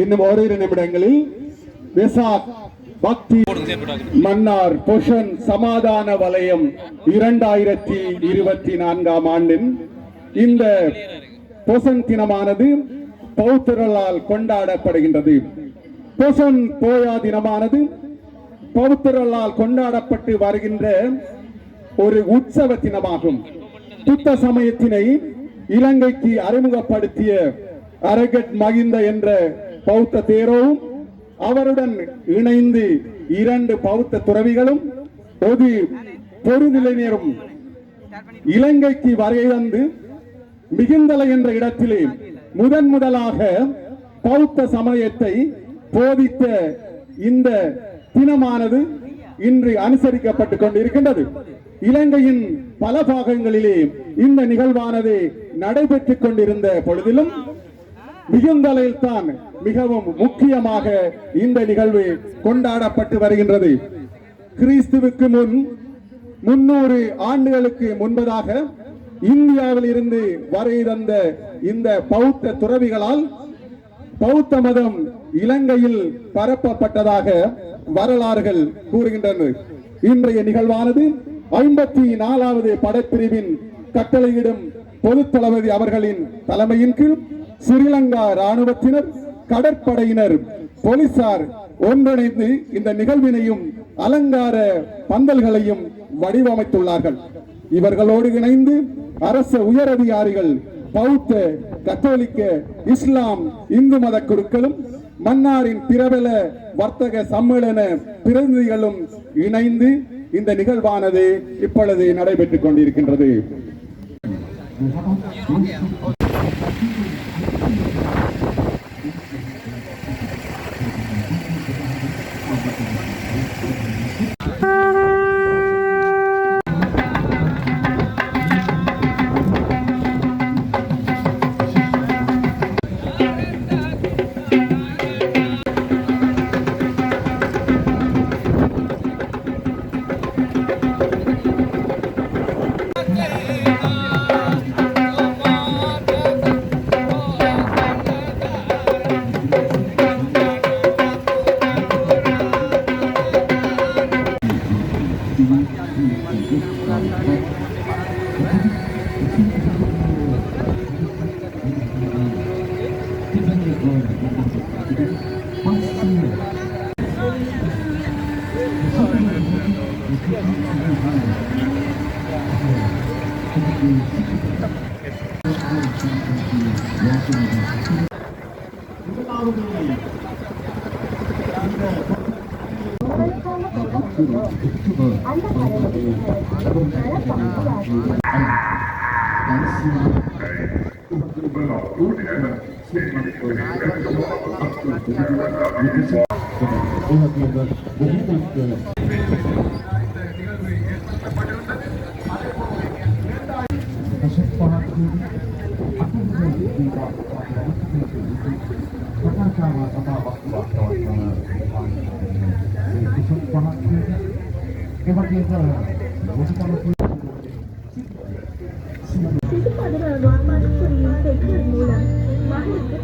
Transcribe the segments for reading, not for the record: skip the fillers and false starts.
இன்னும் ஓரிரு நிமிடங்களில் வெசாக் பக்தி மன்னார் பொஷன் சமாதான வலயம் 2024 ஆண்டின் இந்த பொசன் தினமானது பௌத்தர்களால் கொண்டாடப்படுகின்றது. பொசன் போயா தினமானது பௌத்தர்களால் கொண்டாடப்பட்டு வருகின்ற ஒரு உற்சவ தினமாகும். புத்த சமயத்தினை இலங்கைக்கு அறிமுகப்படுத்திய அரகட் மகிந்த என்ற பௌத்த தேரோவும் அவருடன் இணைந்து 2 பௌத்த துறவிகளும் ஒரு பொருநிலைஞரும் இலங்கைக்கு வருகை தந்து மிகுந்தலை என்ற இடத்திலே முதலாக பௌத்த சமயத்தை போதித்த இந்த தினமானது இன்று அனுசரிக்கப்பட்டுக் கொண்டிருக்கின்றது. இலங்கையின் பல பாகங்களிலே இந்த நிகழ்வானது நடைபெற்றுக் கொண்டிருந்த பொழுதிலும் மிகுந்தலையில் தான் மிகவும் முக்கியமாக இந்த நிகழ்வு கொண்டாடப்பட்டு வருகின்றது. கிறிஸ்துவுக்கு முன் 300 ஆண்டுகளுக்கு முன்பதாக இந்தியாவில் இருந்து வருகை தந்த இந்த பௌத்த துறவிகளால் பௌத்த மதம் இலங்கையில் பரப்பப்பட்டதாக வரலாறுகள் கூறுகின்றன. இன்றைய நிகழ்வானது 54வது படைப்பிரிவின் கட்டளையிடும் பொது தளபதி அவர்களின் தலைமையின் கீழ் ஸ்ரீலங்கா ராணுவத்தினர், கடற்படையினர், போலீசார் ஒன்றிணைந்து இந்த நிகழ்வினையும் அலங்கார பந்தல்களையும் வடிவமைத்துள்ளார்கள். இவர்களோடு இணைந்து அரச உயரதிகாரிகள், பௌத்த, கத்தோலிக்க, இஸ்லாம், இந்து மத குழுக்களும் மன்னாரின் பிரபல வர்த்தக சம்மேளன பிரதிநிதிகளும் இணைந்து இந்த நிகழ்வானது இப்பொழுது நடைபெற்றுக் கொண்டிருக்கின்றது.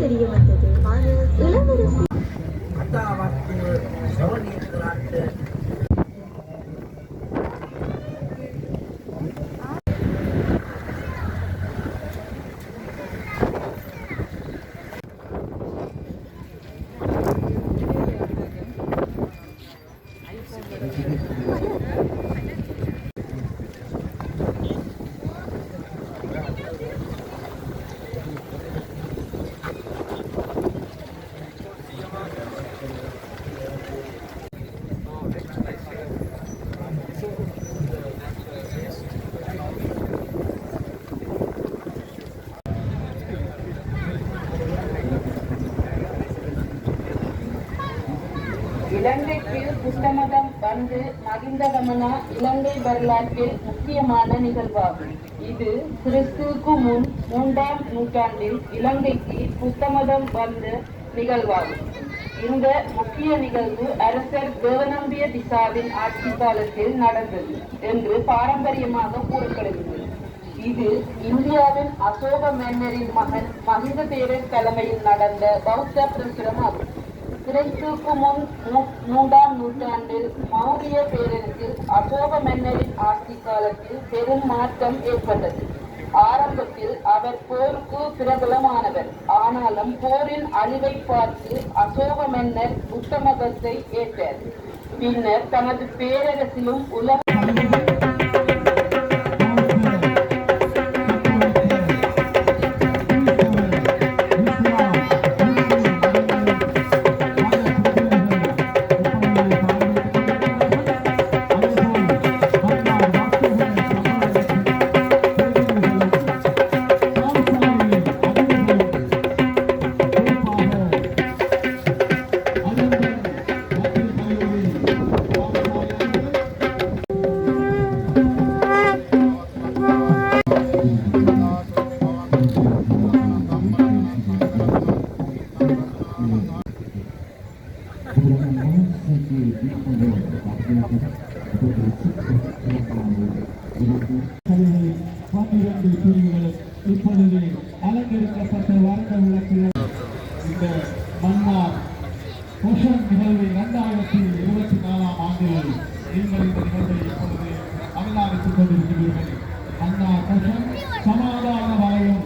தெரிய வந்தது. இளவரசி இலங்கைக்கு புத்தமதம் வந்து மகிந்தகமனா இலங்கை வரலாற்றில் முக்கியமான நிகழ்வாகும். இது கிறிஸ்துவுக்கு முன் 3ஆம் நூற்றாண்டில் இலங்கைக்கு புத்தமதம் வந்த நிகழ்வாகும். இந்த முக்கிய நிகழ்வு அரசர் தேவநம்பிய திசாவின் ஆட்சி காலத்தில் நடந்தது என்று பாரம்பரியமாக கூறப்படுகிறது. இது இந்தியாவின் அசோக மன்னரின் மகன் மகிந்த தேவர் தலைமையில் நடந்த பௌத்த பிரசுரமாகும். கிறிஸ்துவுக்கு முன் 3ஆம் நூற்றாண்டில் மௌரிய பேரரசில் அசோக மன்னரின் ஆட்சி காலத்தில் பெரும் மாற்றம் ஏற்பட்டது. ஆரம்பத்தில் அவர் போருக்கு பிரபலமானவர். ஆனாலும் போரின் அழிவை பார்த்து அசோக மன்னர் புத்த மதத்தை ஏற்றார். பின்னர் தனது பேரரசிலும் உலக இப்பொழுது அலங்கரிக்கப்பட்ட வார்த்த விளக்குகள் இந்த மன்னார் பொஷன் நிகழ்வை 2024ஆம் ஆண்டில் நீங்கள் இந்த நிகழ்வை இப்பொழுது அவதானித்துக் கொண்டிருக்கிறீர்கள். மன்னார் பொஷன் சமாதான வலயம்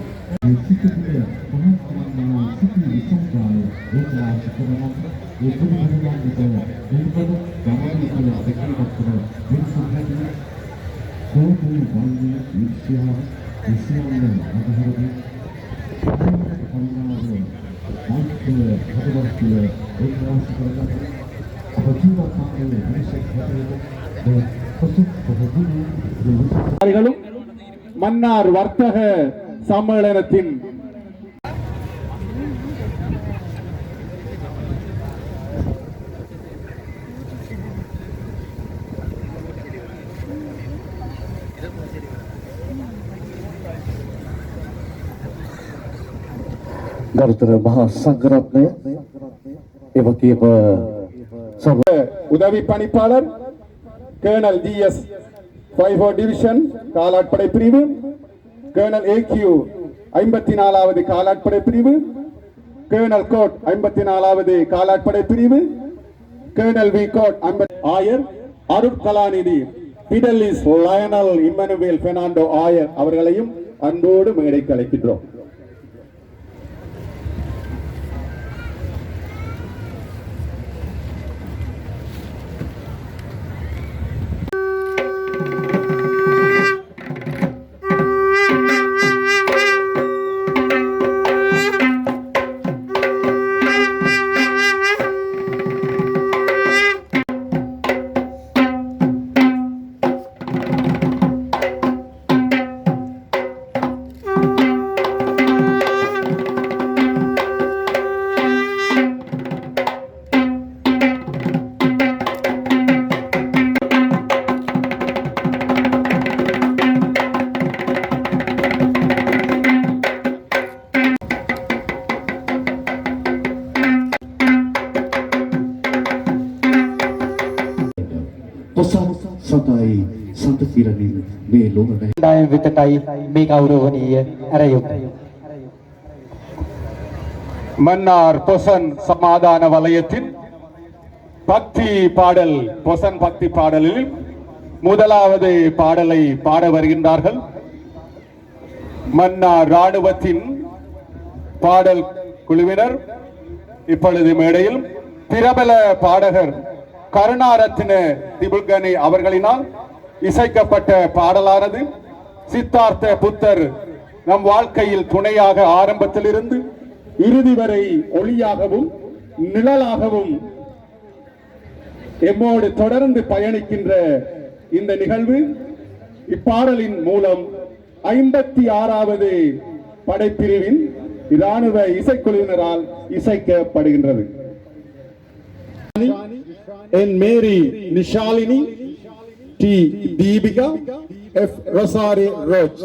மன்னார் வர்த்தக சம்மேளனத்தின் ගරුතර මහා සංඝරත්නය එවැගේම உதவி பணிப்பாளர் கேர்னல் GS 54 டிவிஷன் காலாட்படை பிரிவு, கேர்னல் AQ 54வது காலாட்படை பிரிவு, கேர்னல் கோட் 54வது காலாட்படை பிரிவு, கேர்னல் V கோட் 50 ஆயர் அருட்கலாநிதி பிடலிஸ் லயனல் இம்மானுவேல் பெர்னாண்டோ ஆயர் அவர்களையும் அன்போடு மேடைக்கு அழைக்கின்றோம். සතයි සත කිරණින් මේ ලොවට දායම් විතටයි මේ ගෞරවනීය ඇරයුම්. மன்னார் பொசன் சமாதான வலயத்தின் பக்தி பாடல், பொசன் பக்தி பாடலில் முதலாவது பாடலை பாட வருகின்றார்கள். மன்னார் ராணுவத்தின் பாடல் குழுவினர் இப்பொழுது மேடையில் பிரபல பாடகர் கருணாரத்ன திபுல்கனி அவர்களினால் இசைக்கப்பட்ட பாடலானது சித்தார்த்த புத்தர் நம் வாழ்க்கையில் துணையாக ஆரம்பத்திலிருந்து இறுதி வரை ஒளியாகவும் நிழலாகவும் எம்மோடு தொடர்ந்து பயணிக்கின்ற இந்த நிகழ்வு இப்பாடலின் மூலம் 56வது படைப்பிரிவின் இராணுவ இசைக்குழுவினரால் இசைக்கப்படுகின்றது. N. Mary Nishalini, T. Deepika, F. Rosari Roach.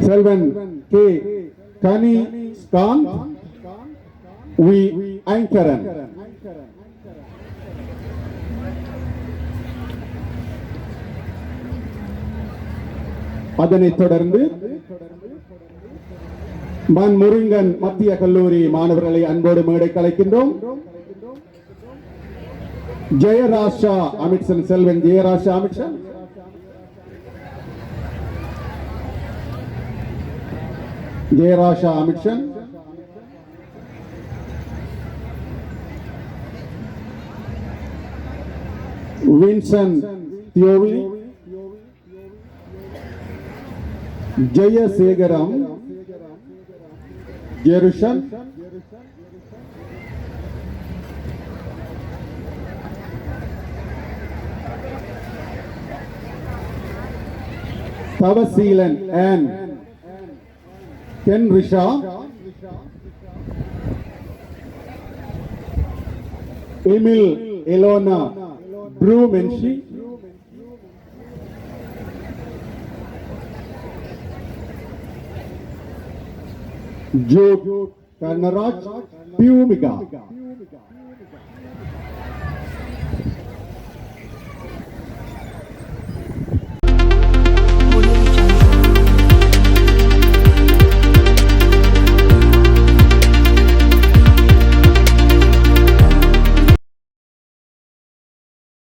Selvan K. Kani Khan, V Aingaran. அதனைத் தொடர்ந்து மன்முருங்கன் மத்திய கல்லூரி மாணவர்களை அன்போடு மேடை கலைக்கின்றோம். Jeyarasha Amithsan, Selvan Jeyarasha Amithsan. Jeyarasha Amithsan. Vinson Theovi. Jeyasekaram Jerushan. Thavaseelan and Ken Risha. Emil Elona Brumenshi. Joe Karnaraj Piumika.